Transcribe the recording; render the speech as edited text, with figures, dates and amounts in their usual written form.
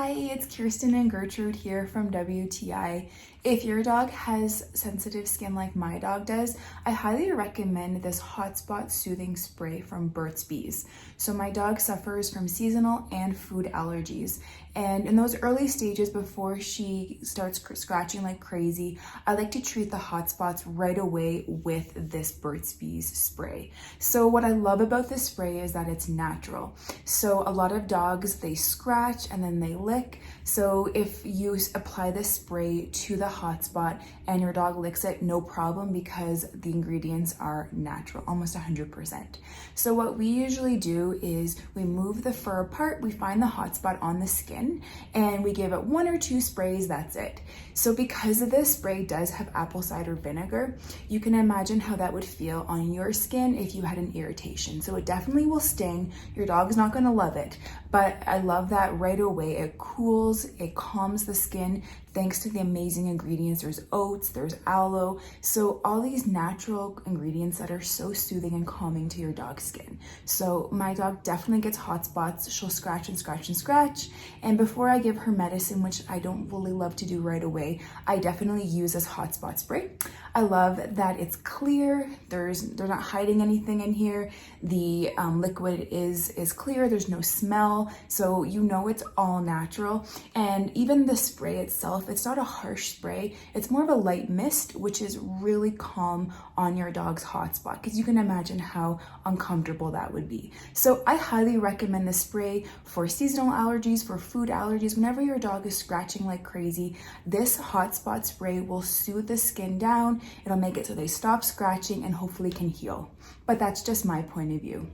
Hi, it's Kirsten and Gertrude here from WTI. If your dog has sensitive skin like my dog does, I highly recommend this hotspot soothing spray from Burt Bees. So my dog suffers from seasonal and food allergies. And in those early stages before she starts scratching like crazy, I like to treat the hot spots right away with this Burt Bees spray. So what I love about this spray is that it's natural. So a lot of dogs, they scratch and then they lick. So if you apply this spray to the hot spot and your dog licks it, no problem, because the ingredients are natural, almost 100%. So what we usually do is we move the fur apart, we find the hot spot on the skin, and we give it 1 or 2 sprays, that's it. So because this spray does have apple cider vinegar, you can imagine how that would feel on your skin if you had an irritation. So it definitely will sting. Your dog's not gonna love it, but I love that right away. It cools, it calms the skin thanks to the amazing ingredients. There's oats, there's aloe, so all these natural ingredients that are so soothing and calming to your dog's skin. So my dog definitely gets hot spots. She'll scratch and scratch and scratch, and before I give her medicine, which I don't really love to do right away, I definitely use this hot spot spray. I love that it's clear. They're not hiding anything in here. The liquid is clear. There's no smell, so you know it's all natural. And even the spray itself, it's not a harsh spray. It's more of a light mist, which is really calm on your dog's hot spot, because you can imagine how uncomfortable that would be. So I highly recommend this spray for seasonal allergies, for food allergies. Whenever your dog is scratching like crazy, this hot spot spray will soothe the skin down. It'll make it so they stop scratching and hopefully can heal. But that's just my point of view.